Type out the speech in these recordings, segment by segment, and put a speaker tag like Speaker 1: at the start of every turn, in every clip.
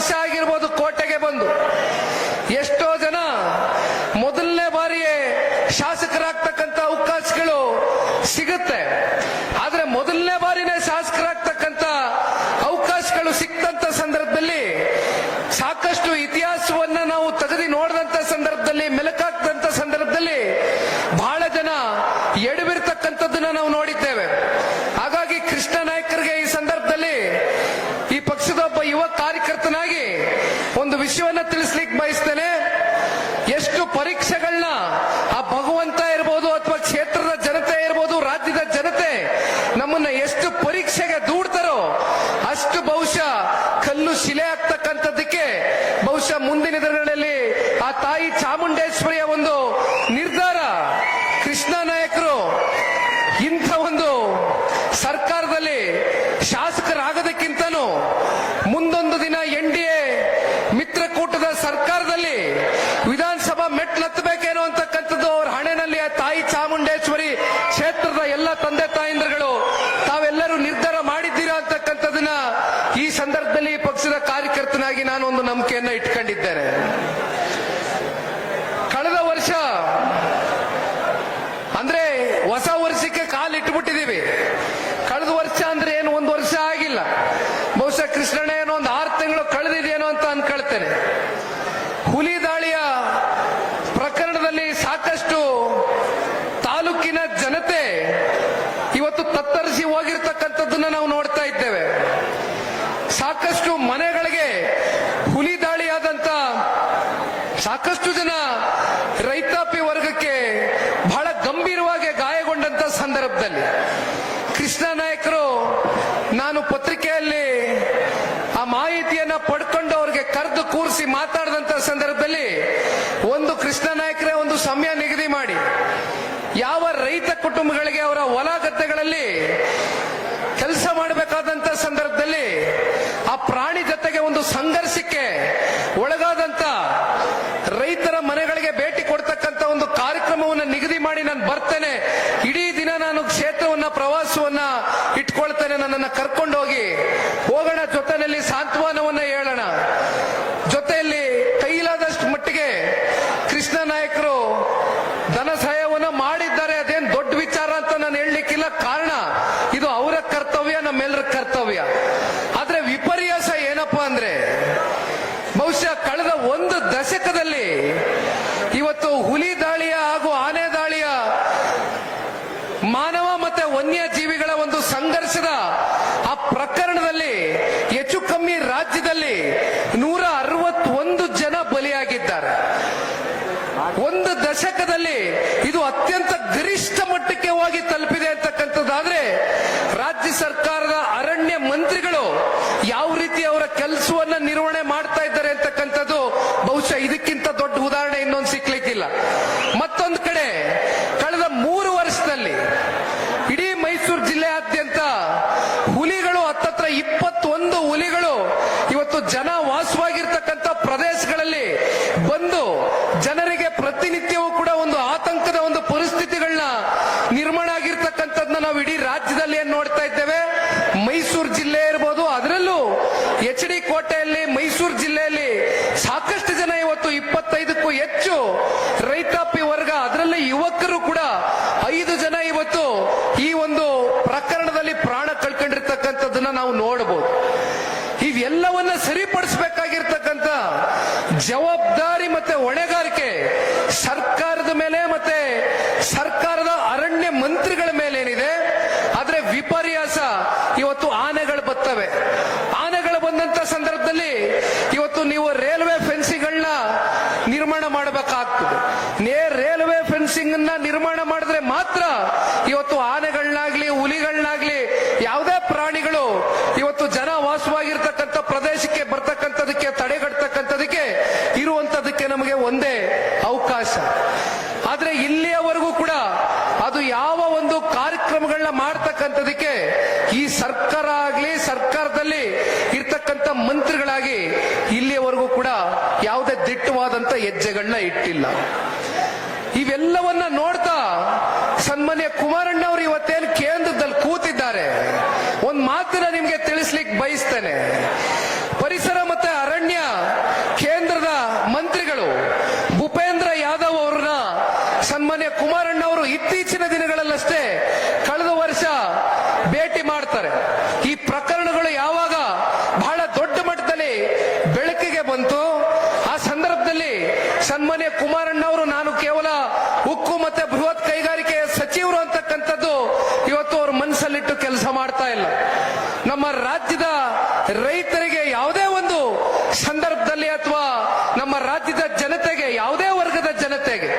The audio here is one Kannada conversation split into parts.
Speaker 1: ವರ್ಷ ಆಗಿರ್ಬೋದು ಕೋಟೆಗೆ ಬಂದು. ಎಷ್ಟೋ ಜನ ಮೊದಲನೇ ಬಾರಿಯೇ ಶಾಸಕರಾಗ್ತಕ್ಕಂಥ ಅವಕಾಶಗಳು ಸಿಗುತ್ತೆ. ಆದ್ರೆ ಮೊದಲನೇ ಬಾರಿನೇ ಶಾಸಕರಾಗ್ತಕ್ಕಂಥ ಅವಕಾಶಗಳು ಸಿಕ್ತಂತ ಸಂದರ್ಭದಲ್ಲಿ ಸಾಕಷ್ಟು ಇತಿಹಾಸವನ್ನ ನಾವು ತೆಗೆದು ನೋಡಿದಂತ ಸಂದರ್ಭದಲ್ಲಿ, ಮೆಲುಕಾಕ್ದಂತ ಸಂದರ್ಭದಲ್ಲಿ ಬಹಳ ಜನ ಎಡವಿರ್ತಕ್ಕಂಥದ್ದನ್ನ ನಾವು ನೋಡಿದ್ದೇವೆ. ಹಾಗಾಗಿ ಕೃಷ್ಣ ನಾಯ್ಕರಿಗೆ ಈ ಸಂದರ್ಭದಲ್ಲಿ ಈ ಪಕ್ಷದ ಒಬ್ಬ ಯುವ ಕಾರ್ಯಕರ್ತನಾಗಿ ಒಂದು ವಿಷಯವನ್ನ ತಿಳಿಸ್ಲಿಕ್ಕೆ ಬಯಸ್ತೇನೆ. ಎಷ್ಟು ಪರೀಕ್ಷೆಗಳನ್ನ ಆ ಭಗವಂತ ಇರ್ಬೋದು ಅಥವಾ ಕ್ಷೇತ್ರದ ಜನತೆ ಇರ್ಬೋದು, ರಾಜ್ಯದ ಜನತೆ ನಮ್ಮನ್ನ ಎಷ್ಟು ಪರೀಕ್ಷೆಗೆ ದೂಡ್ತಾರೋ ಅಷ್ಟು ಬಹುಶಃ ಕಲ್ಲು ಶಿಲೆ ಆಗ್ತಕ್ಕಂಥದ್ದಕ್ಕೆ ಬಹುಶಃ ಮುಂದಿನ ದಿನಗಳಲ್ಲಿ ಆ ತಾಯಿ ಚಾಮುಂಡೇಶ್ವರಿಯ ಒಂದು ನಿರ್ಧಾರ, ಕೃಷ್ಣ ನಾಯಕರು ಇಂಥ ಒಂದು ಸರ್ಕಾರದಲ್ಲಿ ಶಾಸಕರಾಗೋದಕ್ಕಿಂತನೂ ಮುಂದೊಂದು ದಿನ NDA ಮಿತ್ರಕೂಟದ ಸರ್ಕಾರದಲ್ಲಿ ವಿಧಾನಸಭಾ ಮೆಟ್ಲತ್ತಬೇಕೇನೋ ಅಂತಕ್ಕಂಥದ್ದು ಅವ್ರ ಹಣೆನಲ್ಲಿ ಆ ತಾಯಿ ಚಾಮುಂಡೇಶ್ವರಿ ಕ್ಷೇತ್ರದ ಎಲ್ಲ ತಂದೆ ತಾಯಂದಿರುಗಳು ತಾವೆಲ್ಲರೂ ನಿರ್ಧಾರ ಮಾಡಿದ್ದೀರಾ ಅಂತಕ್ಕಂಥದನ್ನ ಈ ಸಂದರ್ಭದಲ್ಲಿ ಪಕ್ಷದ ಕಾರ್ಯಕರ್ತನಾಗಿ ನಾನು ಒಂದು ನಂಬಿಕೆಯನ್ನ ಇಟ್ಕೊಂಡಿದ್ದೇನೆ. ಕಳೆದ ವರ್ಷ ಅಂದ್ರೆ ಹೊಸ ವರ್ಷಕ್ಕೆ ಕಾಲಿಟ್ಟುಬಿಟ್ಟಿದೀವಿ. ಕಳೆದ ವರ್ಷ ಅಂದ್ರೆ ಏನು, ಒಂದು ವರ್ಷ ಆಗಿಲ್ಲ. ಬಹುಶಃ ಕೃಷ್ಣಣ್ಣ ಏನೋ ಒಂದು 6 ತಿಂಗಳು ಕಳೆದಿದೆಯೇನೋ ಅಂತ ಅನ್ಕೊಳ್ತೇನೆ. ಹುಲಿ ದಾಳಿಯ ಪ್ರಕರಣದಲ್ಲಿ ಸಾಕಷ್ಟು ತಾಲೂಕಿನ ಜನತೆ ಇವತ್ತು ತತ್ತರಿಸಿ ಹೋಗಿರ್ತಕ್ಕಂಥದ್ದನ್ನ ನಾವು ನೋಡ್ತಾ ಇದ್ದೇವೆ. ಸಾಕಷ್ಟು ಮನೆಗಳಿಗೆ ಹುಲಿ ದಾಳಿಯಾದಂತ ಸಾಕಷ್ಟು ಜನ ರೈತಾಪಿ ವರ್ಗಕ್ಕೆ ಬಹಳ ಗಂಭೀರವಾಗಿ ಗಾಯಗೊಂಡಂತ ಸಂದರ್ಭದಲ್ಲಿ ಕೃಷ್ಣ ನಾಯಕರು, ನಾನು ಪತ್ರಿಕೆಯಲ್ಲಿ ಆ ಮಾಹಿತಿಯನ್ನ ಪಡ್ಕೊಂಡು ಅವ್ರಿಗೆ ಕರೆದು ಕೂರಿಸಿ ಮಾತಾಡಿದಂತ ಸಂದರ್ಭದಲ್ಲಿ ಒಂದು ಕೃಷ್ಣ ನಾಯಕರೇ ಒಂದು ಸಮಯ ನಿಗದಿ ಮಾಡಿ ಯಾವ ರೈತ ಕುಟುಂಬಗಳಿಗೆ ಅವರ ಹೊಲ ಗದ್ದೆಗಳಲ್ಲಿ ಕೆಲಸ ಮಾಡಬೇಕಾದಂತ ಸಂದರ್ಭದಲ್ಲಿ ಆ ಪ್ರಾಣಿ ಜೊತೆಗೆ ಒಂದು ಸಂಘರ್ಷಕ್ಕೆ ಒಳಗಾದಂತ ರೈತರ ಮನೆಗಳಿಗೆ ಭೇಟಿ ಕೊಡ್ತಕ್ಕಂಥ ಒಂದು ಕಾರ್ಯಕ್ರಮವನ್ನು ನಿಗದಿ ಮಾಡಿ ನಾನು ಬರ್ತೇನೆ, ಇಡೀ ದಿನ ನಾನು ಕ್ಷೇತ್ರವನ್ನ ಪ್ರವಾಸವನ್ನ ಇಟ್ಕೊಳ್ತೇನೆ, ನನ್ನನ್ನು ಕರ್ಕೊಂಡೋಗಿ ಹೋಗೋಣ, ಜೊತೆಯಲ್ಲಿ ಸಾಂತ್ವನವನ್ನ ಹೇಳೋಣ, ಜೊತೆಯಲ್ಲಿ ಕೈಲಾದಷ್ಟು ಮಟ್ಟಿಗೆ ಕೃಷ್ಣ ನಾಯಕರು ಧನ ಸಹಾಯವನ್ನು ಮಾಡಿದ್ದಾರೆ. ಅದೇನು ದೊಡ್ಡ ವಿಚಾರ ಅಂತ ನಾನು ಹೇಳಲಿಕ್ಕಿಲ್ಲ, ಕಾರಣ ಇದು ಅವರ ಕರ್ತವ್ಯ, ನಮ್ಮೆಲ್ಲರ ಕರ್ತವ್ಯ. ಆದ್ರೆ ವಿಪರ್ಯಾಸ ಏನಪ್ಪಾ ಅಂದ್ರೆ ಬಹುಶಃ ಕಳೆದ ಒಂದು ದಶಕದಲ್ಲಿ ಇವತ್ತು ಹುಲಿ ದಾಳಿಯ ಹಾಗೂ ಆನೆ ದಾಳಿಯ ಮಾನವ ಮತ್ತೆ ವನ್ಯ ಜೀವಿಗಳ ಒಂದು ಸಂಘರ್ಷದ ಆ ಪ್ರಕರಣದಲ್ಲಿ ಹೆಚ್ಚು ಕಮ್ಮಿ ರಾಜ್ಯದಲ್ಲಿ 161 ಜನ ಬಲಿಯಾಗಿದ್ದಾರೆ. ಒಂದು ದಶಕದಲ್ಲಿ ಇದು ಅತ್ಯಂತ ಗರಿಷ್ಠ ಮಟ್ಟಕ್ಕೆ ಹೋಗಿ ತಲುಪಿದೆ ಅಂತಕ್ಕಂಥದ್ದಾದ್ರೆ ರಾಜ್ಯ ಸರ್ಕಾರದ ಅರಣ್ಯ ಮಂತ್ರಿಗಳು ಯಾವ ರೀತಿ ಅವರ ಕೆಲಸವನ್ನ ನಿರ್ವಹಣೆ ಮಾಡ್ತಾ ಇದ್ದಾರೆ ಅಂತಕ್ಕಂಥದ್ದು ಬಹುಶಃ ಇದಕ್ಕಿಂತ ದೊಡ್ಡ ಉದಾಹರಣೆ ಇನ್ನೊಂದು ಸಿಕ್ಲಿಕ್ಕಿಲ್ಲ. ಮತ್ತೊಂದು ಕಡೆ ಕಳೆದ 3 ವರ್ಷದಲ್ಲಿ ಇಡೀ ಮೈಸೂರು ಜಿಲ್ಲೆಯಾದ್ಯಂತ ಹುಲಿಗಳು ಹತ್ತತ್ರ 21 ಹುಲಿಗಳು ಇವತ್ತು ಜನ ವಾಸವಾಗಿರ್ತಕ್ಕಂಥ ಪ್ರದೇಶಗಳಲ್ಲಿ ಬಂದು ಜನರಿಗೆ ಪ್ರತಿನಿತ್ಯವೂ ಕೂಡ ಒಂದು ಆತಂಕದ ಒಂದು ಪರಿಸ್ಥಿತಿಗಳನ್ನ ನಿರ್ಮಾಣ ಆಗಿರ್ತಕ್ಕಂಥದ್ದನ್ನ ನಾವು ಇಡೀ ರಾಜ್ಯದಲ್ಲಿ ಏನ್ ನೋಡ್ತಾ ಇದ್ದೇವೆ. ಮೈಸೂರು ಜಿಲ್ಲೆ ಇರ್ಬೋದು, ಅದರಲ್ಲೂ HD ಕೋಟೆಯಲ್ಲಿ ಮೈಸೂರು ಜಿಲ್ಲೆಯಲ್ಲಿ ಸಾಕಷ್ಟು ಜನ ಇವತ್ತು 25ಕ್ಕೂ ಹೆಚ್ಚು ರೈತಾಪಿ ವರ್ಗ, ಅದರಲ್ಲಿ ಯುವಕರು ಕೂಡ 5 ಜನ ಇವತ್ತು ಈ ಒಂದು ಪ್ರಕರಣದಲ್ಲಿ ಪ್ರಾಣ ಕಳ್ಕೊಂಡಿರ್ತಕ್ಕಂಥದ್ದನ್ನ ನಾವು ನೋಡಬಹುದು. ಇವೆಲ್ಲವನ್ನ ಸರಿಪಡಿಸಬೇಕಾಗಿರ್ತಕ್ಕಂಥ ಜವಾಬ್ದಾರಿ ಮತ್ತೆ ಹೊಣೆಗಾರಿಕೆ ಸರ್ಕಾರದ ಮೇಲೆ ಮತ್ತೆ ಸರ್ಕಾರದ ಅರಣ್ಯ ಮಂತ್ರಿಗಳ ಮೇಲೆ ಏನಿದೆ. ಆದ್ರೆ ವಿಪರ್ಯಾಸ ಇವತ್ತು ಆನೆಗಳು ಬರ್ತವೆ. ಆನೆಗಳು ಬಂದಂತ ಸಂದರ್ಭದಲ್ಲಿ ಇವತ್ತು ನೀವು ರೈಲ್ವೆ ಫೆನ್ಸಿಂಗ್ಗಳನ್ನ ನಿರ್ಮಾಣ ಮಾಡಬೇಕಾಗ್ತದೆ. ರೈಲ್ವೆ ಫೆನ್ಸಿಂಗ್ ಅನ್ನ ನಿರ್ಮಾಣ ಮಾಡಿದ್ರೆ ಮಾತ್ರ ಇವತ್ತು ಆನೆಗಳನ್ನಾಗ್ಲಿ ಹುಲಿಗಳನ್ನಾಗ್ಲಿ ಯಾವುದೇ ಪ್ರಾಣಿಗಳು ಇವತ್ತು ಜನ ವಾಸವಾಗಿರ್ತಕ್ಕಂಥ ಪ್ರದೇಶಕ್ಕೆ ಬರ್ತಕ್ಕಂಥದಕ್ಕೆ ತಡೆಗಟ್ಟತಕ್ಕಂಥದಕ್ಕೆ ಇರುವಂತದಕ್ಕೆ ನಮಗೆ ಒಂದೇ ಅವಕಾಶ. ಆದ್ರೆ ಇಲ್ಲಿಯವರೆಗೂ ಕೂಡ ಅದು ಯಾವ ಒಂದು ಕಾರ್ಯಕ್ರಮಗಳನ್ನ ಮಾಡ್ತಕ್ಕಂಥದಕ್ಕೆ ಈ ಸರ್ಕಾರ ಆಗ್ಲಿ ಸರ್ಕಾರದಲ್ಲಿ ಇರ್ತಕ್ಕಂಥ ಮಂತ್ರಿಗಳಾಗಿ ಇಲ್ಲಿಯವರೆಗೂ ಕೂಡ ಯಾವುದೇ ದಿಟ್ಟವಾದಂತ ಹೆಜ್ಜೆಗಳನ್ನ ಇಟ್ಟಿಲ್ಲ. ಇವೆಲ್ಲವನ್ನ ನೋಡ್ತಾ ಸನ್ಮಾನ್ಯ ಕುಮಾರಣ್ಣ ಅವರು ಇವತ್ತೇನು ಕೇಂದ್ರದಲ್ಲಿ ಕೂತಿದ್ದಾರೆ, ಒಂದ್ ಮಾತನ್ನ ನಿಮ್ಗೆ ತಿಳಿಸ್ಲಿಕ್ಕೆ ಬಯಸ್ತೇನೆ. ಪರಿಸರ ಮತ್ತೆ ಅರಣ್ಯ ದಿನಗಳಲ್ಲಷ್ಟೇ ಕಳೆದ ವರ್ಷ ಭೇಟಿ ಮಾಡ್ತಾರೆ. ಈ ಪ್ರಕರಣಗಳು ಯಾವಾಗ ಬಹಳ ದೊಡ್ಡ ಮಟ್ಟದಲ್ಲಿ ಬೆಳಕಿಗೆ ಬಂತು, ಆ ಸಂದರ್ಭದಲ್ಲಿ ಸನ್ಮಾನ್ಯ ಕುಮಾರಣ್ಣ ಅವರು ನಾನು ಕೇವಲ ಉಕ್ಕು ಮತ್ತೆ ಬೃಹತ್ ಕೈಗಾರಿಕೆ ಸಚಿವರು ಅಂತಕ್ಕಂಥದ್ದು ಇವತ್ತು ಅವ್ರ ಮನಸ್ಸಲ್ಲಿಟ್ಟು ಕೆಲಸ ಮಾಡ್ತಾ ಇಲ್ಲ. ನಮ್ಮ ರಾಜ್ಯದ ರೈತರಿಗೆ ಯಾವುದೇ ಒಂದು ಸಂದರ್ಭದಲ್ಲಿ ಅಥವಾ ನಮ್ಮ ರಾಜ್ಯದ ಜನತೆಗೆ, ಯಾವುದೇ ವರ್ಗದ ಜನತೆಗೆ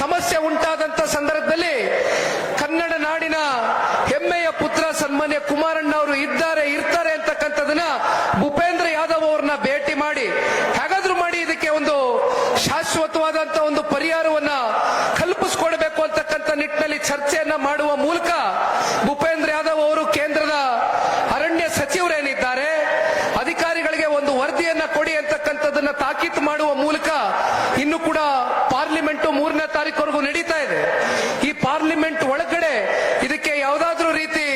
Speaker 1: ಸಮಸ್ಯೆ ಉಂಟಾದಂತ ಸಂದರ್ಭದಲ್ಲಿ ಕನ್ನಡ ನಾಡಿನ ಹೆಮ್ಮೆಯ ಪುತ್ರ ಸನ್ಮಾನ್ಯ ಕುಮಾರಣ್ಣ ಅವರು ಇರ್ತಾರೆ ಅಂತಕ್ಕಂಥದನ್ನ ಭೂಪೇಂದ್ರ ಯಾದವ್ ಅವ್ರನ್ನ ಭೇಟಿ ಮಾಡಿ ಹೇಗಾದ್ರೂ ಮಾಡಿ ಇದಕ್ಕೆ ಒಂದು ಶಾಶ್ವತವಾದಂತ ಒಂದು ಪರಿಹಾರವನ್ನ ಕಲ್ಪಿಸಿಕೊಡ್ಬೇಕು ಅಂತಕ್ಕಂಥ ನಿಟ್ಟಿನಲ್ಲಿ ಚರ್ಚೆಯನ್ನ ಮಾಡುವ ಮೂಲಕ ಭೂಪೇಂದ್ರ ಯಾದವ್ ಅವರು ಕೇಂದ್ರದ ಅರಣ್ಯ ಸಚಿವರೇನಿದ್ದಾರೆ ಅಧಿಕಾರಿಗಳಿಗೆ ಒಂದು ವರದಿಯನ್ನ ಕೊಡಿ ಅಂತಕ್ಕಂಥದನ್ನ ತಾಕೀತು ಮಾಡುವ ಮೂಲಕ ಇನ್ನು ಕೂಡ ಪಾರ್ಲಿಮೆಂಟ್ 3ನೇ ತಾರೀಕುವರೆಗೂ ನಡೀತಾ ಇದೆ. ಈ ಪಾರ್ಲಿಮೆಂಟ್ ಒಳಗಡೆ ಇದಕ್ಕೆ ಯಾವುದಾದ್ರೂ ರೀತಿ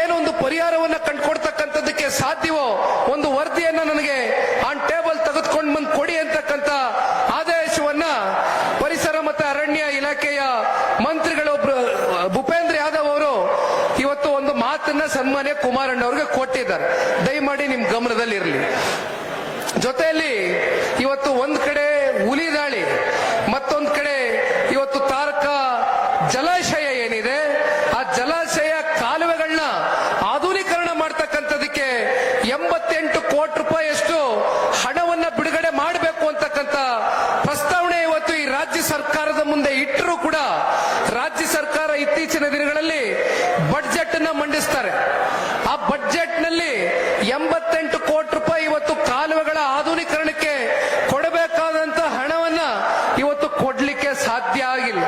Speaker 1: ಏನೊಂದು ಪರಿಹಾರವನ್ನ ಕಂಡುಕೊಡ್ತಕ್ಕಂಥದ್ದಕ್ಕೆ ಸಾಧ್ಯವೋ ಒಂದು ವರದಿಯನ್ನ ನನಗೆ ಆನ್ ಟೇಬಲ್ ತೆಗೆದುಕೊಂಡು ಬಂದು ಕೊಡಿ ಅಂತಕ್ಕಂಥ ಆದೇಶವನ್ನ ಪರಿಸರ ಮತ್ತು ಅರಣ್ಯ ಇಲಾಖೆಯ ಮಂತ್ರಿಗಳು ಭೂಪೇಂದ್ರ ಯಾದವ್ ಅವರು ಇವತ್ತು ಒಂದು ಮಾತನ್ನ ಸನ್ಮಾನ್ಯ ಕುಮಾರಣ್ಣ ಅವರಿಗೆ ಕೊಟ್ಟಿದ್ದಾರೆ. ದಯಮಾಡಿ ನಿಮ್ ಗಮನದಲ್ಲಿ ಇರಲಿ. ಜೊತೆಯಲ್ಲಿ ಇವತ್ತು ಒಂದ್ ಕಡೆ ಹುಲಿ ದಾಳಿ, ಮತ್ತೊಂದ್ ಕಡೆ ಇವತ್ತು ತಾರಕ ಜಲಾಶಯ ಏನಿದೆ ಆ ಜಲಾಶಯ ಕಾಲುವೆಗಳನ್ನ ಆಧುನೀಕರಣ ಮಾಡ್ತಕ್ಕಂಥದಕ್ಕೆ 88 ಕೋಟಿ ರೂಪಾಯಿಯಷ್ಟು ಹಣವನ್ನ ಬಿಡುಗಡೆ ಮಾಡಬೇಕು ಅಂತಕ್ಕಂಥ ಪ್ರಸ್ತಾವನೆ ಇವತ್ತು ಈ ರಾಜ್ಯ ಸರ್ಕಾರದ ಮುಂದೆ ಇಟ್ಟರೂ ಕೂಡ ರಾಜ್ಯ ಸರ್ಕಾರ ಇತ್ತೀಚಿನ ದಿನಗಳಲ್ಲಿ ಬಡ್ಜೆಟ್ ಅನ್ನ ಮಂಡಿಸ್ತಾರೆ. ಆ ಬಡ್ಜೆಟ್ ನಲ್ಲಿ 88 ಕೋಟಿ ರೂಪಾಯಿ ಇವತ್ತು ಕಾಲುವೆಗಳ ಆಧುನೀಕರಣಕ್ಕೆ ಕೊಡಬೇಕಾದಂತ ಹಣವನ್ನ ಇವತ್ತು ಕೊಡ್ಲಿಕ್ಕೆ ಸಾಧ್ಯ ಆಗಿಲ್ಲ.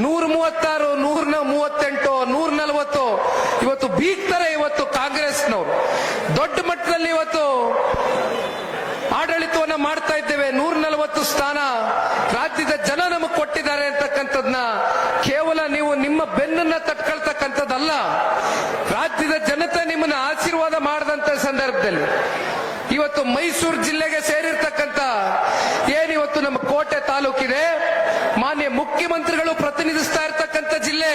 Speaker 1: 136, 138, 140 ಇವತ್ತು ಬೀಗ್ತಾರೆ. ಇವತ್ತು ಕಾಂಗ್ರೆಸ್ನವರು ದೊಡ್ಡ ಮಟ್ಟದಲ್ಲಿ ಇವತ್ತು ಆಡಳಿತವನ್ನ ಮಾಡ್ತಾ ಇದ್ದೇವೆ. 140 ಸ್ಥಾನ ರಾಜ್ಯದ ಜನ ನಮಗೆ ಕೊಟ್ಟಿದ್ದಾರೆ ಅಂತಕ್ಕಂಥದ್ನ ಕೇವಲ ನೀವು ನಿಮ್ಮ ಬೆನ್ನನ್ನ ತಟ್ಕೊಳ್ತಕ್ಕಂಥದ್ದಲ್ಲ, ರಾಜ್ಯದ ಜನತೆ ನಿಮ್ಮನ್ನ ಆಶೀರ್ವಾದ ಮಾಡದಂತ ಸಂದರ್ಭದಲ್ಲಿ ಇವತ್ತು ಮೈಸೂರು ಜಿಲ್ಲೆಗೆ ಸೇರಿರ್ತಕ್ಕಂಥ ಏನಿವತ್ತು ನಮ್ಮ ಕೋಟೆ ತಾಲೂಕಿದೆ, ಮಾನ್ಯ ಮುಖ್ಯಮಂತ್ರಿಗಳು ಪ್ರತಿನಿಧಿಸ್ತಾ ಇರ್ತಕ್ಕಂಥ ಜಿಲ್ಲೆ,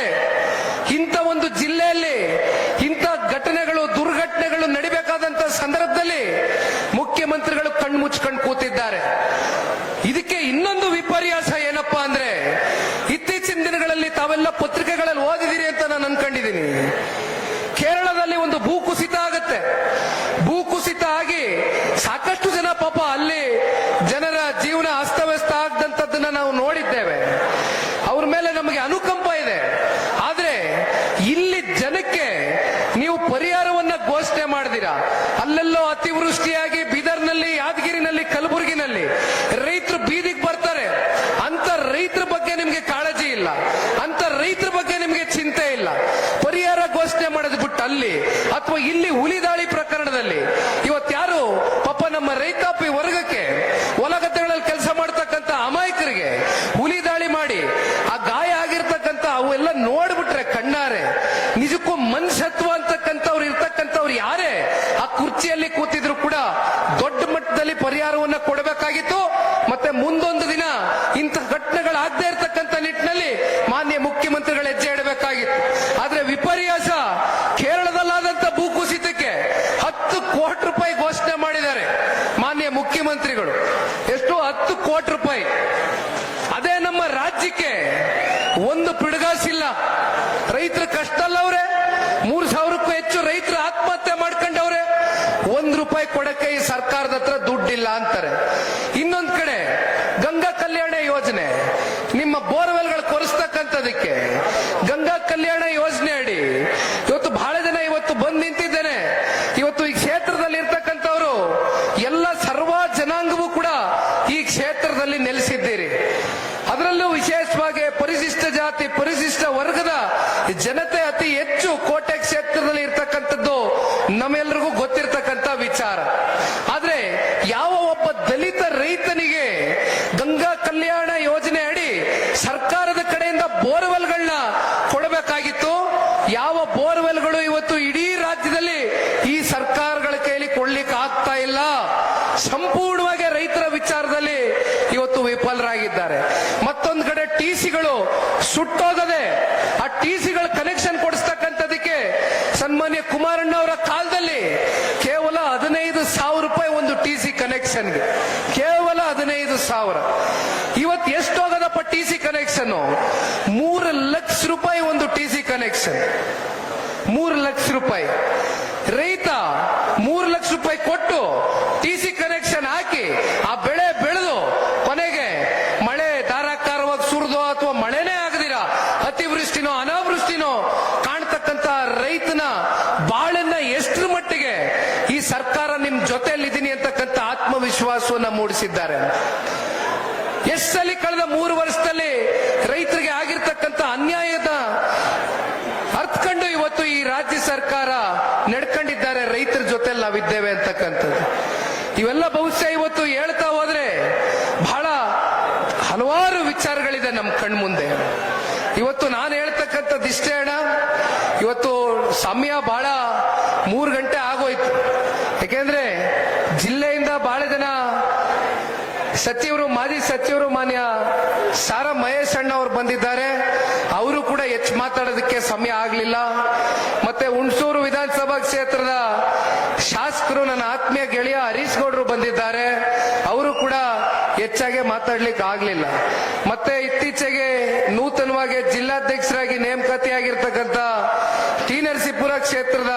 Speaker 1: ಇಂಥ ಒಂದು ಜಿಲ್ಲೆಯಲ್ಲಿ ಇಂಥ ಘಟನೆಗಳು ದುರ್ಘಟನೆಗಳು ನಡಿಬೇಕಾದಂತ ಸಂದರ್ಭದಲ್ಲಿ ಮುಖ್ಯಮಂತ್ರಿಗಳು ಕಣ್ಣು ಮುಚ್ಕೊಂಡು ಕೂತಿದ್ದಾರೆ. ಇದಕ್ಕೆ ಇನ್ನೊಂದು ವಿಪರ್ಯಾಸ ಏನಪ್ಪಾ ಅಂದ್ರೆ ಇತ್ತೀಚಿನ ದಿನಗಳಲ್ಲಿ ತಾವೆಲ್ಲ ಪತ್ರಿಕೆಗಳಲ್ಲಿ ಓದಿದಿರಿ ಅಂತ ನಾನು ಅನ್ಕೊಂಡಿದ್ದೀನಿ. ಕೇರಳದಲ್ಲಿ ಒಂದು ಭೂಕುಸಿತ ಆಗುತ್ತೆ. ಭೂಕುಸಿತ ಆಗಿ ಸಾಕಷ್ಟು ಜನ ಪಾಪ ಅಲ್ಲಿ ಜನರ ಜೀವನ ಅಸ್ತವ್ಯಸ್ತ ಆಗದಂತದ್ದನ್ನ ನಾವು ನೋಡಿದ್ದೇವೆ. ಅವ್ರ ಮೇಲೆ ನಮಗೆ ಅನುಕಂಪ ಇದೆ. ಆದ್ರೆ ಇಲ್ಲಿ ಜನಕ್ಕೆ ನೀವು ಪರಿಹಾರವನ್ನ ಘೋಷಣೆ ಮಾಡಿದಿರಾ. ಅಲ್ಲೆಲ್ಲೋ ಅತಿವೃಷ್ಟಿಯಾಗಿ ಬೀದರ್ನಲ್ಲಿ, ಯಾದಗಿರಿನಲ್ಲಿ, ಕಲಬುರಗಿನಲ್ಲಿ ರೈತರು ಬೀದಿಗೆ ಬರ್ತಾರೆ. ಅಂತ ರೈತರ ಬಗ್ಗೆ ನಿಮ್ಗೆ ಕಾಳಜಿ ಇಲ್ಲ, ಅಂತ ರೈತರ ಬಗ್ಗೆ ನಿಮ್ಗೆ ಚಿಂತೆ ಇಲ್ಲ. ಪರಿಹಾರ ಘೋಷಣೆ ಮಾಡೋದು ಬಿಟ್ಟು ಅಲ್ಲಿ ಅಥವಾ ಇಲ್ಲಿ ಹುಲಿ ದಾಳಿ ಪ್ರಕರಣದಲ್ಲಿ ಇವತ್ಯಾರು ಪಾಪ ನಮ್ಮ ರೈತಾಪಿ ವರ್ಗಕ್ಕೆ ಹೊಲಗದ್ದೆಗಳಲ್ಲಿ ಕೆಲಸ ಮಾಡ್ತಕ್ಕಂಥ ಅಮಾಯಕರಿಗೆ ಹುಲಿ ದಾಳಿ ಮಾಡಿ ಆ ಗಾಯ ಆಗಿರ್ತಕ್ಕಂಥ ಅವೆಲ್ಲ ನೋಡ್ಬಿಟ್ರೆ ಕಣ್ಣಾರೆ ನಿಜಕ್ಕೂ ಮನುಷ್ಯತ್ವ ಅಂತಕ್ಕಂಥವ್ರು ಇರ್ತಕ್ಕಂಥವ್ರು ಯಾರೇ ಆ ಕುರ್ಚಿಯಲ್ಲಿ ಕೂತಿದ್ರು ಕೂಡ ದೊಡ್ಡ ಮಟ್ಟದಲ್ಲಿ ಪರಿಹಾರವನ್ನ ಕೊಡಬೇಕಾಗಿತ್ತು. ಮತ್ತೆ ಮುಂದೊಂದು ದಿನ ಇಂಥ ಘಟನೆಗಳಾಗದೇ ಇರತಕ್ಕಂಥ ನಿಟ್ಟಿನಲ್ಲಿ ಮಾನ್ಯ ಮುಖ್ಯಮಂತ್ರಿಗಳು ಹೆಜ್ಜೆ ಇಡಬೇಕಾಗಿತ್ತು. ಆದ್ರೆ ವಿಪರ್ಯಾಸ, ಕೇರಳದಲ್ಲಾದಂತ ಭೂಕುಸಿತಕ್ಕೆ 10 ಕೋಟಿ ರೂಪಾಯಿ ಘೋಷಣೆ ಮಾಡಿದ್ದಾರೆ ಮಾನ್ಯ ಮುಖ್ಯಮಂತ್ರಿಗಳು. ಎಷ್ಟು? 10 ಕೋಟಿ ರೂಪಾಯಿ. ಅದೇ ನಮ್ಮ ರಾಜ್ಯಕ್ಕೆ ಒಂದು ಪಿಡುಗಾಸಿಲ್ಲ. ರೈತರ ಕಷ್ಟ ಅಲ್ಲವ್ರೆ, 3,000ಕ್ಕೂ ಹೆಚ್ಚು ರೈತರು ಆತ್ಮಹತ್ಯೆ ಮಾಡ್ಕೊಂಡವ್ರೆ. 1 ರೂಪಾಯಿ ಕೊಡಕ್ಕೆ ಈ ಸರ್ಕಾರದ ಹತ್ರ ದುಡ್ಡಿಲ್ಲ ಅಂತಾರೆ. ಇನ್ನೊಂದ್ ಕಡೆ ಗಂಗಾ ಕಲ್ಯಾಣ ಯೋಜನೆ, ನಿಮ್ಮ ಬೋರ್ವೆಲ್ಗಳು ಕೊರೆಸ್ತಕ್ಕಂಥದಕ್ಕೆ ಗಂಗಾ ಕಲ್ಯಾಣ ಯೋಜನೆ ಅಡಿ ಇವತ್ತು ಬಹಳ ಜನ ಇವತ್ತು ಬಂದು ನಿಂತಿದ್ದೇನೆ. ಇವತ್ತು ಈ ಕ್ಷೇತ್ರದಲ್ಲಿ ಇರ್ತಕ್ಕಂಥವ್ರು ಎಲ್ಲ ಸರ್ವ ಜನಾಂಗವೂ ಕೂಡ ಈ ಕ್ಷೇತ್ರದಲ್ಲಿ ನೆಲೆಸಿದ್ದೀರಿ. ಅದರಲ್ಲೂ ವಿಶೇಷವಾಗಿ ಪರಿಶಿಷ್ಟ ಜಾತಿ, ಪರಿಶಿಷ್ಟ ವರ್ಗದ ಜನತೆ ಅತಿ ಹೆಚ್ಚು ಕೋಟೆ ಕ್ಷೇತ್ರದಲ್ಲಿ ಇರ್ತಕ್ಕಂಥದ್ದು ನಮ್ಮೆಲ್ಲರಿಗೂ ಗೊತ್ತಿರ್ತಕ್ಕಂಥ ವಿಚಾರ. ಆದ್ರೆ ಯಾವ ಒಬ್ಬ ದಲಿತ ರೈತನಿಗೆ ಗಂಗಾ ಕಲ್ಯಾಣ ಯೋಜನೆ ಅಡಿ ಸರ್ಕಾರದ ಕಡೆಯಿಂದ ಬೋರ್ವೆಲ್ಗಳನ್ನ ಕೊಡಬೇಕಾಗಿತ್ತು. ಯಾವ ಬೋರ್ವೆಲ್ಗಳು ಇವತ್ತು ಇಡೀ ರಾಜ್ಯದಲ್ಲಿ ಈ ಸರ್ಕಾರಗಳ ಕೈಲಿ ಕೊಡ್ಲಿಕ್ಕೆ ಆಗ್ತಾ ಇಲ್ಲ. ಸಂಪೂರ್ಣವಾಗಿ ರೈತರ ವಿಚಾರದಲ್ಲಿ ಇವತ್ತು ವಿಫಲರಾಗಿದ್ದಾರೆ. ಮತ್ತೊಂದು ಕಡೆ ಟಿಸಿಗಳು ಸುಟ್ಟೋಗದೆ ಆ ಟಿಸಿಗಳ ಕನೆಕ್ಷನ್ ಕೊಡಿಸ್ತಕ್ಕಂಥದಕ್ಕೆ ಸನ್ಮಾನ್ಯ ಕುಮಾರಣ್ಣ ಅವರ ಕಾಲದಲ್ಲಿ ಕೇವಲ 15,000 ರೂಪಾಯಿ ಒಂದು ಟಿಸಿ ಕನೆಕ್ಷನ್ಗೆ, ಕೇವಲ 15,000. ಇವತ್ತು ಎಷ್ಟು ಹೋಗದಪ್ಪ ಟಿಸಿ ಕನೆಕ್ಷನ್? 3 ಲಕ್ಷ ರೂಪಾಯಿ ಒಂದು ಟಿಸಿ ಕನೆಕ್ಷನ್, 3 ಲಕ್ಷ ರೂಪಾಯಿ. ರೈತ 3 ಲಕ್ಷ ರೂಪಾಯಿ ಕೊಟ್ಟು ಟಿಸಿ ಕನೆಕ್ಷನ್ ಹಾಕಿ ಆ ಬೆಳೆ ಬೆಳೆದು ಕೊನೆಗೆ ಮಳೆ ಧಾರಾಕಾರವಾಗಿ ಸುರಿದೋ ಅಥವಾ ಮಳೆನೇ ಆಗದಿರ ಅತಿವೃಷ್ಟಿನೋ ಅನಾವೃಷ್ಟಿನೋ ಕಾಣ್ತಕ್ಕಂತ ರೈತನ ಬಾಳನ್ನ ಎಷ್ಟರ ಮಟ್ಟಿಗೆ ಈ ಸರ್ಕಾರ ನಿಮ್ ಜೊತೆಯಲ್ಲಿದ್ದೀನಿ ಅಂತಕ್ಕಂಥ ಆತ್ಮವಿಶ್ವಾಸವನ್ನ ಮೂಡಿಸಿದ್ದಾರೆ. ಎಷ್ಟು ಸಲ ಕಳೆದ 3 ವರ್ಷದಲ್ಲಿ ರೈತರಿಗೆ ಆಗಿರ್ತಕ್ಕಂಥ ಅನ್ಯಾಯದ ಅರ್ಥಕೊಂಡು ಇವತ್ತು ಈ ರಾಜ್ಯ ಸರ್ಕಾರ ನಡ್ಕೊಂಡಿದ್ದಾರೆ, ರೈತರ ಜೊತೆಲಿ ನಾವಿದ್ದೇವೆ ಅಂತಕ್ಕಂಥದ್ದು. ಇವೆಲ್ಲ ಬಹುಶಃ ಇವತ್ತು ಹೇಳ್ತಾ ಹೋದ್ರೆ ಬಹಳ ಹಲವಾರು ವಿಚಾರಗಳಿದೆ ನಮ್ಮ ಕಣ್ಮುಂದೆ. ಇವತ್ತು ನಾನು ಹೇಳ್ತಕ್ಕಂಥದ್ದು ಇಷ್ಟೇ ಅಣ್ಣ, ಇವತ್ತು ಸಮಯ ಬಹಳ 3 ಗಂಟೆ ಆಗೋಯ್ತು. ಯಾಕೆಂದ್ರೆ ಜಿಲ್ಲೆಯಿಂದ ಬಹಳ ಜನ ಸಚಿವರು, ಮಾಜಿ ಸಚಿವರು ಮಾನ್ಯ ಸಾರಾ ಮಹೇಶ್ ಅಣ್ಣ ಅವರು ಬಂದಿದ್ದಾರೆ. ಅವರು ಕೂಡ ಹೆಚ್ಚು ಮಾತಾಡೋದಕ್ಕೆ ಸಮಯ ಆಗಲಿಲ್ಲ. ಮತ್ತೆ ಹುಣಸೂರು ವಿಧಾನಸಭಾ ಕ್ಷೇತ್ರದ ಶಾಸಕರು ನನ್ನ ಆತ್ಮೀಯ ಗೆಳೆಯ ಹರೀಶ್ ಗೌಡರು ಬಂದಿದ್ದಾರೆ. ಅವರು ಕೂಡ ಹೆಚ್ಚಾಗಿ ಮಾತಾಡ್ಲಿಕ್ಕೆ ಆಗ್ಲಿಲ್ಲ. ಮತ್ತೆ ಇತ್ತೀಚೆಗೆ ನೂತನವಾಗಿ ಜಿಲ್ಲಾಧ್ಯಕ್ಷರಾಗಿ ನೇಮಕಾತಿಯಾಗಿರ್ತಕ್ಕಂಥ ಟಿ ನರಸೀಪುರ ಕ್ಷೇತ್ರದ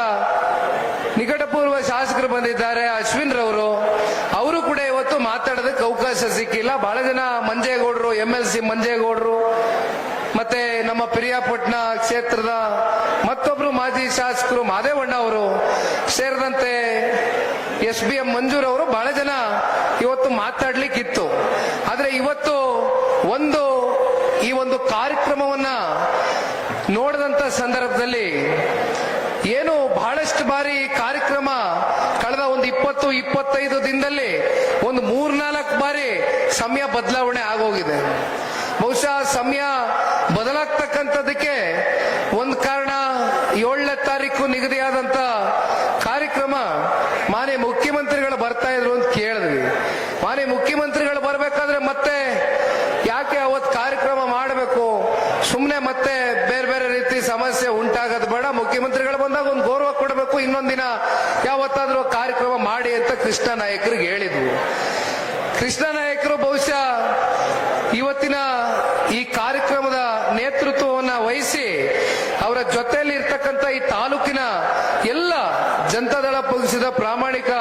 Speaker 1: ನಿಕಟಪೂರ್ವ ಶಾಸಕರು ಬಂದಿದ್ದಾರೆ, ಅಶ್ವಿನ್ ರವರು. ಅವರು ಕೂಡ ಇವತ್ತು ಮಾತಾಡೋದಕ್ಕೆ ಅವಕಾಶ ಸಿಕ್ಕಿಲ್ಲ. ಬಹಳ ಜನ ಮಂಜೇಗೌಡರು, MLC ಮಂಜೇಗೌಡರು, ಮತ್ತೆ ನಮ್ಮ ಪಿರಿಯಾಪಟ್ಟಣ ಕ್ಷೇತ್ರದ ಮತ್ತೊಬ್ರು ಮಾಜಿ ಶಾಸಕರು ಮಾದೇವಣ್ಣ ಅವರು ಸೇರಿದಂತೆ SBM ಮಂಜೂರ್ ಅವರು ಬಹಳ ಜನ ಇವತ್ತು ಮಾತಾಡ್ಲಿಕ್ಕಿತ್ತು. ಆದ್ರೆ ಇವತ್ತು ಈ ಒಂದು ಕಾರ್ಯಕ್ರಮವನ್ನ ನೋಡಿದಂತ ಸಂದರ್ಭದಲ್ಲಿ ಏನು ಬಹಳಷ್ಟು ಬಾರಿ ಕಾರ್ಯಕ್ರಮ ಕಳೆದ ಒಂದು 20-25 ದಿನದಲ್ಲಿ ಒಂದು 3-4 ಬಾರಿ ಸಮಯ ಬದಲಾವಣೆ ಆಗೋಗಿದೆ. ಬಹುಶಃ ಸಮಯ ಬದಲಾಗ್ತಕ್ಕಂಥದ್ದಕ್ಕೆ ಒಂದು ಕಾರಣ 7ನೇ ತಾರೀಕು ನಿಗದಿಯಾದಂತ ಕಾರ್ಯಕ್ರಮ ಮಾನ್ಯ ಮುಖ್ಯಮಂತ್ರಿಗಳು ಬರ್ತಾ ಇದ್ರು ಅಂತ ಕೇಳಿದ್ವಿ. ಮಾನ್ಯ ಮುಖ್ಯಮಂತ್ರಿಗಳು ಬರ್ಬೇಕಾದ್ರೆ ಮತ್ತೆ ಯಾಕೆ ಅವತ್ತು ಕಾರ್ಯಕ್ರಮ ಮಾಡಬೇಕು, ಸುಮ್ಮನೆ ಮತ್ತೆ ಬೇರೆ ಬೇರೆ ರೀತಿ ಸಮಸ್ಯೆ ಉಂಟಾಗೋದು ಬೇಡ, ಮುಖ್ಯಮಂತ್ರಿಗಳು ಬಂದಾಗ ಒಂದು ಗೌರವ ಕೊಡಬೇಕು, ಇನ್ನೊಂದಿನ ಯಾವತ್ತಾದ್ರೂ ಕಾರ್ಯಕ್ರಮ ಮಾಡಿ ಅಂತ ಕೃಷ್ಣ ನಾಯಕರಿಗೆ ಹೇಳಿದ್ವು. ಕೃಷ್ಣ ನಾಯಕರು ಬಹುಶಃ ಇವತ್ತಿನ ಈ ಕಾರ್ಯಕ್ರಮದ ನೇತೃತ್ವವನ್ನ ವಹಿಸಿ ಅವರ ಜೊತೆಯಲ್ಲಿ ಇರ್ತಕ್ಕಂಥ ಈ ತಾಲೂಕಿನ ಎಲ್ಲ ಜನತಾದಳ ಪಕ್ಷದ ಪ್ರಾಮಾಣಿಕ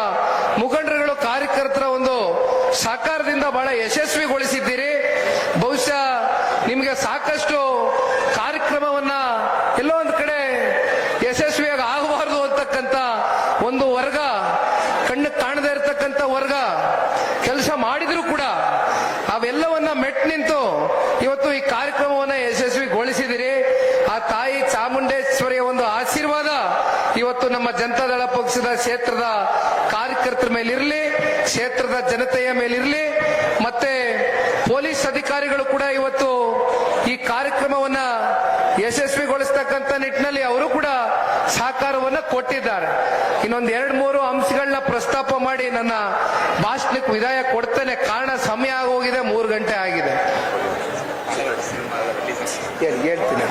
Speaker 1: ಮುಖಂಡರುಗಳು, ಕಾರ್ಯಕರ್ತರ ಒಂದು ಸಹಕಾರದಿಂದ ಬಹಳ ಯಶಸ್ವಿಗೊಳಿಸಿದ್ದೀರಿ. ಬಹುಶಃ ನಿಮಗೆ ಸಾಕಷ್ಟು ಕಾರ್ಯಕ್ರಮವನ್ನ ಎಲ್ಲೋ ಒಂದು ಕಡೆ ಯಶಸ್ವಿಯಾಗಿ ಆಗಬಾರದು ಅಂತಕ್ಕಂಥ ಒಂದು ವರ್ಗ, ಕಣ್ಣು ಕಾಣದೇ ಇರತಕ್ಕಂಥ ವರ್ಗ ಕೆಲಸ ಮಾಡಿದ್ರು ಕೂಡ ಅವೆಲ್ಲವನ್ನ ಮೆಟ್ ನಿಂತು ಇವತ್ತು ಈ ಕಾರ್ಯಕ್ರಮವನ್ನ ಯಶಸ್ವಿಗೊಳಿಸಿದಿರಿ. ಆ ತಾಯಿ ಚಾಮುಂಡೇಶ್ವರಿಯ ಒಂದು ಆಶೀರ್ವಾದ ಇವತ್ತು ನಮ್ಮ ಜನತಾದಳ ಪಕ್ಷದ ಕ್ಷೇತ್ರದ ಕಾರ್ಯಕರ್ತರ ಮೇಲಿರಲಿ, ಕ್ಷೇತ್ರದ ಜನತೆಯ ಮೇಲಿರಲಿ. ಮತ್ತೆ ಪೊಲೀಸ್ ಅಧಿಕಾರಿಗಳು ಕೂಡ ಇವತ್ತು ಈ ಕಾರ್ಯಕ್ರಮವನ್ನ ಯಶಸ್ವಿಗೊಳಿಸ್ತಕ್ಕಂಥ ನಿಟ್ಟಿನಲ್ಲಿ ಅವರು ಕೂಡ ಸಹಕಾರವನ್ನ ಕೊಟ್ಟಿದ್ದಾರೆ. ಇನ್ನೊಂದು 2-3 ಅಂಶಗಳನ್ನ ಪ್ರಸ್ತಾಪ ಮಾಡಿ ನನ್ನ ಭಾಷಣಕ್ಕೆ ವಿದಾಯ ಕೊಡ್ತೇನೆ. ಕಾರಣ ಸಮಯ ಆಗೋಗಿದೆ, 3 ಗಂಟೆ ಆಗಿದೆ. ಹೇಳ್ತೀನಿ.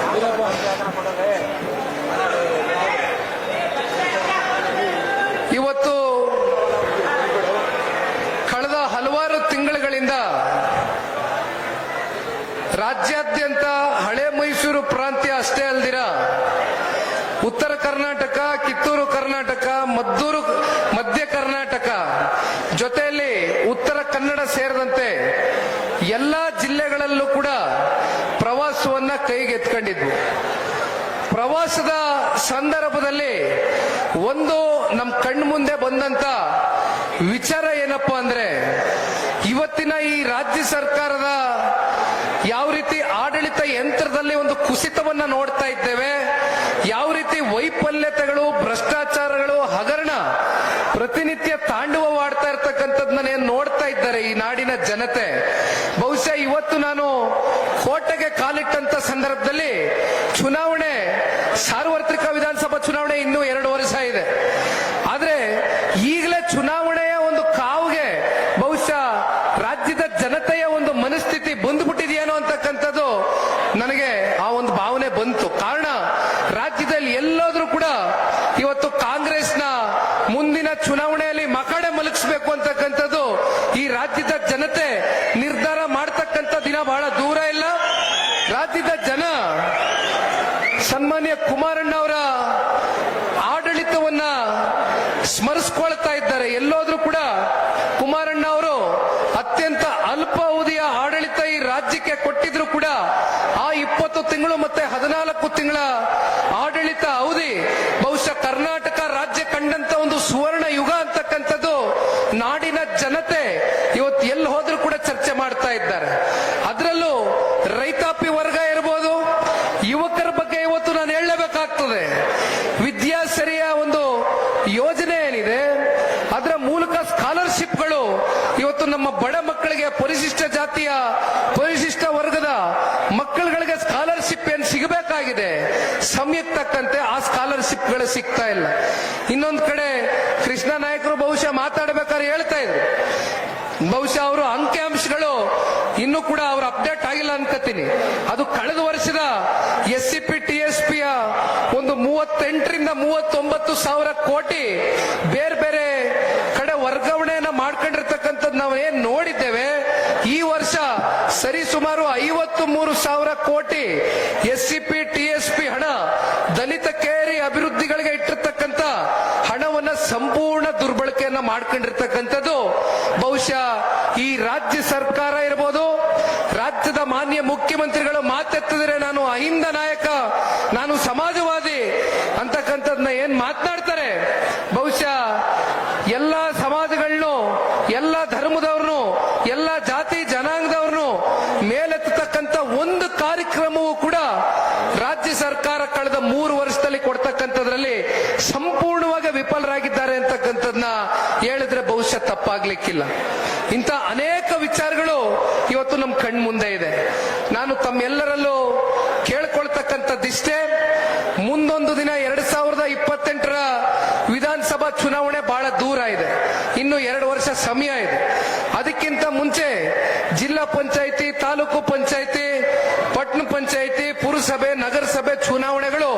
Speaker 1: ಇವತ್ತು ಕಳೆದ ಹಲವಾರು ತಿಂಗಳುಗಳಿಂದ ರಾಜ್ಯಾದ್ಯಂತ ಹಳೆ ಮೈಸೂರು ಪ್ರಾಂತ್ಯ ಅಷ್ಟೇ ಅಲ್ದಿರ ಉತ್ತರ ಕರ್ನಾಟಕ, ಕಿತ್ತೂರು ಕರ್ನಾಟಕ, ಮಧ್ಯ ಕರ್ನಾಟಕ ಜೊತೆಯಲ್ಲಿ ಉತ್ತರ ಕನ್ನಡ ಸೇರಿದಂತೆ ಎಲ್ಲಾ ಜಿಲ್ಲೆಗಳಲ್ಲೂ ಕೂಡ ಪ್ರವಾಸವನ್ನ ಕೈಗೆತ್ಕೊಂಡಿದ್ವು. ಪ್ರವಾಸದ ಸಂದರ್ಭದಲ್ಲಿ ಒಂದು ನಮ್ಮ ಕಣ್ಣು ಮುಂದೆ ಬಂದಂತ ವಿಚಾರ ಏನಪ್ಪಾ ಅಂದ್ರೆ, ಇವತ್ತಿನ ಈ ರಾಜ್ಯ ಸರ್ಕಾರದ ಯಾವ ರೀತಿ ಆಡಳಿತ ಯಂತ್ರದಲ್ಲಿ ಒಂದು ಕುಸಿತವನ್ನ ನೋಡ್ತಾ ಇದ್ದೇವೆ, ಯಾವ ರೀತಿ ವೈಫಲ್ಯತೆಗಳು, ಭ್ರಷ್ಟಾಚಾರಗಳು, ಹಗರಣ ಪ್ರತಿನಿತ್ಯ ತಾಂಡವವಾಡ್ತಾ ಇರ್ತಕ್ಕಂಥದ್ದನ್ನ ನೋಡ್ತಾ ಇದ್ದಾರೆ ಈ ನಾಡಿನ ಜನತೆ. ಬಹುಶಃ ಇವತ್ತು ನಾನು ಕೋಟೆಗೆ ಕಾಲಿಟ್ಟಂತ ಸಂದರ್ಭದಲ್ಲಿ ಚುನಾವಣೆ, ಸಾರ್ವತ್ರಿಕ ವಿಧಾನಸಭಾ ಚುನಾವಣೆ ಇನ್ನೂ 2 ವರ್ಷ ಇದೆ. ಆದ್ರೆ ಈಗಲೇ ಚುನಾವಣೆಯ ಒಂದು ಕಾವುಗೆ ಬಹುಶಃ ರಾಜ್ಯದ ಜನತೆಯ ಒಂದು ಮನಸ್ಥಿತಿ ಬಂದ್ಬಿಟ್ಟಿದೆಯೇನೋ ಅಂತಕ್ಕಂಥದ್ದು ಕೂಡ ಆ 20 ತಿಂಗಳು ಮತ್ತೆ 14 ತಿಂಗಳ ಆಡಳಿತ ಅವಧಿ ಬಹುಶಃ ಕರ್ನಾಟಕ ರಾಜ್ಯ ಕಂಡಂತ ಒಂದು ಸುವರ್ಣ ಯುಗ ಅಂತಕ್ಕಂಥದ್ದು ನಾಡಿನ ಜನತೆ ಇವತ್ತು ಎಲ್ಲಿ ಹೋದ್ರೂ ಕೂಡ ಚರ್ಚೆ ಮಾಡ್ತಾ ಇದ್ದಾರೆ. ಅದರಲ್ಲೂ ರೈತಾಪಿ ವರ್ಗ ಇರ್ಬೋದು, ಯುವಕರ ಬಗ್ಗೆ ಇವತ್ತು ನಾನು ಹೇಳಲೇಬೇಕಾಗ್ತದೆ. ವಿದ್ಯಾಸರಿಯ ಒಂದು ಯೋಜನೆ ಏನಿದೆ ಅದರ ಮೂಲಕ ಸ್ಕಾಲರ್ಶಿಪ್ಗಳು ಇವತ್ತು ನಮ್ಮ ಬಡ ಮಕ್ಕಳಿಗೆ, ಪರಿಶಿಷ್ಟ ಜಾತಿಯ ಪರಿಶಿಷ್ಟ ವರ್ಗದ ಮಕ್ಕಳುಗಳಿಗೆ ಸ್ಕಾಲರ್ಶಿಪ್ ಏನ್ ಸಿಗಬೇಕಾಗಿದೆ ಸಮಯಕ್ಕೆ ತಕ್ಕಂತೆ ಆ ಸ್ಕಾಲರ್ಶಿಪ್ಗಳು ಸಿಗ್ತಾ ಇಲ್ಲ. ಇನ್ನೊಂದು ಕಡೆ ಕೃಷ್ಣ ನಾಯಕರು ಬಹುಶಃ ಮಾತಾಡಬೇಕಾದ್ರೆ ಹೇಳ್ತಾ ಇದ್ರು, ಬಹುಶಃ ಅವರು ಅಂಕಿಅಂಶಗಳು ಇನ್ನೂ ಕೂಡ ಅವ್ರು ಅಪ್ಡೇಟ್ ಆಗಿಲ್ಲ ಅನ್ಕೋತೀನಿ. ಅದು ಕಳೆದ ವರ್ಷದ SCP TSP ಯ ಒಂದು 38ರಿಂದ 39 ಸಾವಿರ ಕೋಟಿ ಬೇರೆ ಬೇರೆ ಕಡೆ ವರ್ಗಾವಣೆಯನ್ನ ಮಾಡ್ಕೊಂಡಿರ್ತಕ್ಕಂಥದ್ದು ನಾವು ಏನ್ ನೋಡಿದ್ದೇವೆ. ಈ ವರ್ಷ ಸರಿಸುಮಾರು 53 ಸಾವಿರ ಕೋಟಿ SCP TSP ಹಣ ದಲಿತ ಕೇರಿ ಅಭಿವೃದ್ಧಿಗಳಿಗೆ ಇಟ್ಟಿರ್ತಕ್ಕಂಥ ಹಣವನ್ನ ಸಂಪೂರ್ಣ ದುರ್ಬಳಕೆಯನ್ನ ಮಾಡ್ಕೊಂಡಿರ್ತಕ್ಕಂಥದ್ದು ಬಹುಶಃ ಈ ರಾಜ್ಯ ಸರ್ಕಾರ ಇರಬಹುದು, ರಾಜ್ಯದ ಮಾನ್ಯ ಮುಖ್ಯಮಂತ್ರಿಗಳು ಮಾತೆತ್ತಿದ್ರೆ ನಾನು ಅಹಿಂದ ನಾಯಕ, ನಾನು ಸಮಾಜವಾದಿ ಅಂತಕ್ಕಂಥದ್ನ ಏನ್ ಮಾತನಾಡ್ತಾರೆ, ಬಹುಶಃ ಎಲ್ಲಾ ಸಮಾಜಗಳನ್ನು, ಎಲ್ಲ ಧರ್ಮದವ್ರನ್ನು, ಎಲ್ಲ ಜಾತಿ ಜನಾಂಗದವ್ರನ್ನು ಮೇಲೆತ್ತತಕ್ಕಂಥ ಒಂದು ಕಾರ್ಯಕ್ರಮವೂ ಕೂಡ ರಾಜ್ಯ ಸರ್ಕಾರ ಕಳೆದ 3 ವರ್ಷದಲ್ಲಿ ಕೊಡ್ತಕ್ಕಂಥದ್ರಲ್ಲಿ ಸಂಪೂರ್ಣವಾಗಿ ವಿಫಲರಾಗಿದ್ದಾರೆ ಅಂತಕ್ಕಂಥದ್ನ ಹೇಳಿದ್ರೆ ಬಹುಶಃ ತಪ್ಪಾಗ್ಲಿಕ್ಕಿಲ್ಲ. ಇಂಥ ಅನೇಕ ವಿಚಾರಗಳು ಇವತ್ತು ನಮ್ಮ ಕಣ್ಮುಂದೆ ಇದೆ. ನಾನು ತಮ್ಮೆಲ್ಲರಲ್ಲೂ ಕೇಳ್ಕೊಳ್ತಕ್ಕಂಥದ್ದಿಷ್ಟೇ, ಮುಂದೊಂದು ದಿನ 2028ರ ವಿಧಾನಸಭಾ ಚುನಾವಣೆ ಬಹಳ ದೂರ ಇದೆ, ಇನ್ನು 2 ವರ್ಷ ಸಮಯ ಇದೆ. ಅದಕ್ಕಿಂತ ಮುಂಚೆ ಜಿಲ್ಲಾ ಪಂಚಾಯಿತಿ, ತಾಲೂಕು ಪಂಚಾಯಿತಿ, ಪಟ್ಟಣ ಪಂಚಾಯಿತಿ, ಪುರಸಭೆ, ನಗರಸಭೆ ಚುನಾವಣೆಗಳು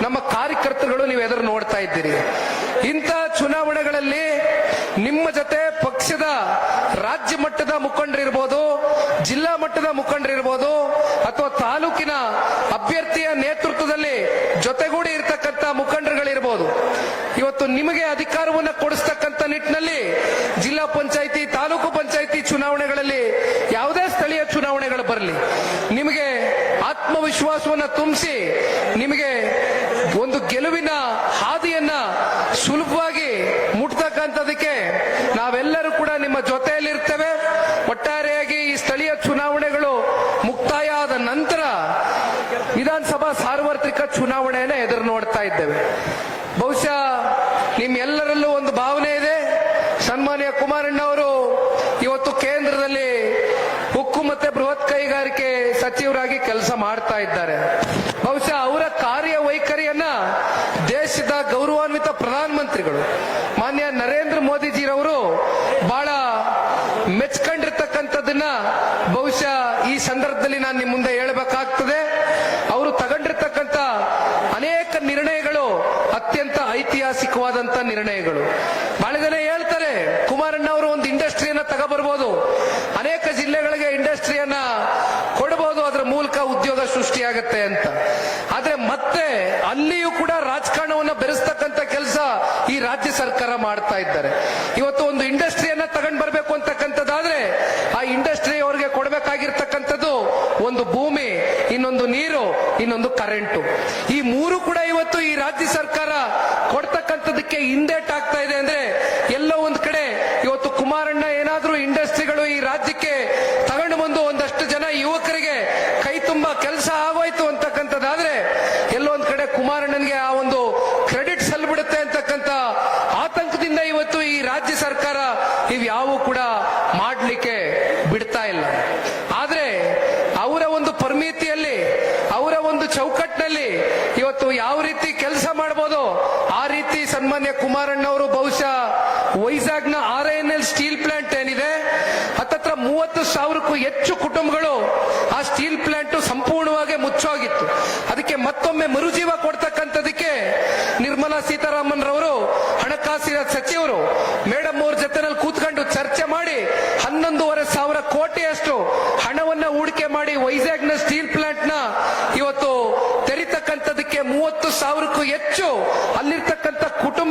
Speaker 1: ನಮ್ಮ ಕಾರ್ಯಕರ್ತರುಗಳು ನೀವು ಎದುರು ನೋಡ್ತಾ ಇದ್ದೀರಿ. ಇಂಥ ಚುನಾವಣೆಗಳಲ್ಲಿ ನಿಮ್ಮ ಜೊತೆ ಪಕ್ಷದ ರಾಜ್ಯ ಮಟ್ಟದ ಮುಖಂಡರಿರ್ಬೋದು, ಜಿಲ್ಲಾ ಮಟ್ಟದ ಮುಖಂಡರಿರ್ಬೋದು, ಅಥವಾ ತಾಲೂಕಿನ ಅಭ್ಯರ್ಥಿಯ ನೇತೃತ್ವದಲ್ಲಿ ಜೊತೆಗೂಡಿ ಇರತಕ್ಕಂಥ ಮುಖಂಡರುಗಳಿರ್ಬೋದು, ಇವತ್ತು ನಿಮಗೆ ಅಧಿಕಾರವನ್ನು ಕೊಡಿಸ್ತಕ್ಕಂಥ ನಿಟ್ಟಿನಲ್ಲಿ ಜಿಲ್ಲಾ ಪಂಚಾಯಿತಿ, ತಾಲೂಕು ಪಂಚಾಯಿತಿ ಚುನಾವಣೆಗಳಲ್ಲಿ ಯಾವುದೇ ಸ್ಥಳೀಯ ಚುನಾವಣೆಗಳು ಬರಲಿ, ನಿಮಗೆ ಆತ್ಮವಿಶ್ವಾಸವನ್ನ ತುಂಬಿಸಿ ನಿಮಗೆ ಒಂದು ಗೆಲುವಿನ ಹಾದಿಯನ್ನ ಸುಲಭವಾಗಿ ಮುಟ್ತಕ್ಕಂಥದಕ್ಕೆ ನಾವೆಲ್ಲರೂ ಕೂಡ ನಿಮ್ಮ ಜೊತೆಯಲ್ಲಿರ್ತೇವೆ. ಒಟ್ಟಾರೆಯಾಗಿ ಈ ಸ್ಥಳೀಯ ಚುನಾವಣೆಗಳು ಮುಕ್ತಾಯ ಆದ ನಂತರ ವಿಧಾನಸಭಾ ಸಾರ್ವತ್ರಿಕ ಚುನಾವಣೆಯನ್ನ ಎದುರು ನೋಡ್ತಾ ಇದ್ದೇವೆ. ಬಹುಶಃ ನಿಮ್ಮೆಲ್ಲರಲ್ಲೂ ಒಂದು ಭಾವನೆ ಇದೆ, ಸನ್ಮಾನ್ಯ ಕುಮಾರಣ್ಣ ಅವರು ಇವತ್ತು ಕೇಂದ್ರದಲ್ಲಿ ಉಕ್ಕು ಮತ್ತೆ ಬೃಹತ್ ಕೈಗಾರಿಕೆ ಸಚಿವರಾಗಿ ಕೆಲಸ ಮಾಡ್ತಾ ಇದ್ದಾರೆ. ಬಹುಶಃ ಅವರ ಕಾರ್ಯವೈಖರಿಯನ್ನ ದೇಶದ ಗೌರವಾನ್ವಿತ ಪ್ರಧಾನಮಂತ್ರಿಗಳು ಮಾನ್ಯ ನರೇಂದ್ರ ಮೋದಿಜಿರವರು ಬಹಳ ಮೆಚ್ಕೊಂಡಿರ್ತಕ್ಕಂಥದ್ದನ್ನ ಬಹುಶಃ ಈ ಸಂದರ್ಭದಲ್ಲಿ ನಾನು ನಿಮ್ಮ ಮುಂದೆ ಹೇಳಬೇಕಾಗ್ತದೆ. ಅವರು ತಗೊಂಡಿರ್ತಕ್ಕಂಥ ಅನೇಕ ನಿರ್ಣಯಗಳು ಅತ್ಯಂತ ಐತಿಹಾಸಿಕವಾದಂತ ನಿರ್ಣಯಗಳು. ಬಹಳ ಜನ ಹೇಳ್ತಾರೆ ಕುಮಾರಣ್ಣ ಅವರು ಒಂದು ಇಂಡಸ್ಟ್ರಿಯನ್ನ ತಗೋಬರ್ಬೋದು, ಅನೇಕ ಜಿಲ್ಲೆಗಳಿಗೆ ಇಂಡಸ್ಟ್ರಿಯನ್ನ ಕೊಡಬಹುದು, ಅದರ ಮೂಲಕ ಉದ್ಯೋಗ ಸೃಷ್ಟಿಯಾಗತ್ತೆ ಅಂತ. ಆದ್ರೆ ಮತ್ತೆ ಅಲ್ಲಿಯೂ ಕೂಡ ರಾಜಕಾರಣವನ್ನ ಬೆರೆಸ್ತಕ್ಕಂಥ ಕೆಲಸ ಈ ರಾಜ್ಯ ಸರ್ಕಾರ ಮಾಡ್ತಾ ಇದ್ದಾರೆ. ಇವತ್ತು ಒಂದು ಇಂಡಸ್ಟ್ರಿಯನ್ನ ತಗೊಂಡ್ ಬರ್ಬೇಕು ಅಂತಕ್ಕಂಥದ್ದಾದ್ರೆ ಆ ಇಂಡಸ್ಟ್ರಿ ಅವರಿಗೆ ಕೊಡಬೇಕಾಗಿರ್ತಕ್ಕಂಥದ್ದು ಒಂದು ಭೂಮಿ, ಇನ್ನೊಂದು ನೀರು, ಇನ್ನೊಂದು ಕರೆಂಟು. ಈ ಮೂರು ಕೂಡ ಇವತ್ತು ಈ ರಾಜ್ಯ ಸರ್ಕಾರ ಕೊಡ್ತಕ್ಕಂಥದಕ್ಕೆ ಹಿಂದೇಟಾಗ್ತಾ ಇದೆ. ಅಂದ್ರೆ ಎಲ್ಲೋ ಒಂದ್ ಕಡೆ ಇವತ್ತು ಕುಮಾರಣ್ಣ ಏನಾದ್ರೂ ಇಂಡಸ್ಟ್ರಿಗಳು ಈ ರಾಜ್ಯಕ್ಕೆ ತಗೊಂಡು ಬಂದು ಒಂದಷ್ಟು ಜನ ಯುವಕರಿಗೆ ಕೈ ತುಂಬಾ ಕೆಲಸ ಆಗೋಯ್ತು ಅಂತಕ್ಕಂಥದ್ದಾದ್ರೆ ಎಲ್ಲೋ ಒಂದ್ ಕಡೆ ಕುಮಾರಣ್ಣನ್ಗೆ ಆ ಒಂದು ಕ್ರೆಡಿಟ್ ಸಲ್ಬಿಡುತ್ತೆ ಅಂತಕ್ಕಂಥ ಆತಂಕದಿಂದ ಇವತ್ತು ಈ ರಾಜ್ಯ ಸರ್ಕಾರ ಇವ್ಯಾವು ಕೂಡ ಮಾಡ್ಲಿಕ್ಕೆ ಬಿಡ್ತಾ ಇಲ್ಲ. ಆದ್ರೆ ಅವರ ಒಂದು ಪರಿಮಿತಿಯಲ್ಲಿ, ಅವರ ಒಂದು ಚೌಕಟ್ಟಿನಲ್ಲಿ ಇವತ್ತು ಯಾವ ರೀತಿ ಕೆಲಸ ಮಾಡಬಹುದು ಆ ರೀತಿ ಸನ್ಮಾನ್ಯ ಕುಮಾರಣ್ಣ ಅವರು ಬಹುಶಃ ವೈಜಾಗ್ನ RINL ಸ್ಟೀಲ್ ಪ್ಲಾಂಟ್ ಏನಿದೆ ಹತ್ತತ್ರ 30,000ಕ್ಕೂ ಹೆಚ್ಚು ಕುಟುಂಬಗಳು ಆ ಸ್ಟೀಲ್ ಪ್ಲಾಂಟ್ ಸಂಪೂರ್ಣವಾಗಿ ಮುಚ್ಚೋಗಿತ್ತು. ಅದಕ್ಕೆ ಮತ್ತೊಮ್ಮೆ ಮರುಜೀವ ಕೊಡ್ತಕ್ಕಂಥದಕ್ಕೆ ನಿರ್ಮಲಾ ಸೀತಾರಾಮನ್ ರವರು ಹಣಕಾಸಿನ ಸಚಿವರು ಮೇಡಮ್ ಅವ್ರ ಜೊತೆನಲ್ಲಿ ಕೂತ್ಕೊಂಡು ಚರ್ಚೆ ಮಾಡಿ 11,500 ಕೋಟಿಯಷ್ಟು ಹಣವನ್ನ ಹೂಡಿಕೆ ಮಾಡಿ ವೈಜಾಗ್ನ ಸ್ಟೀಲ್ ಪ್ಲಾಂಟ್ ನ ಇವತ್ತು ತೆರಿತಕ್ಕಂಥದಕ್ಕೆ 30,000ಕ್ಕೂ ಹೆಚ್ಚು ಅಲ್ಲಿರ್ತಕ್ಕಂಥ ಕುಟುಂಬ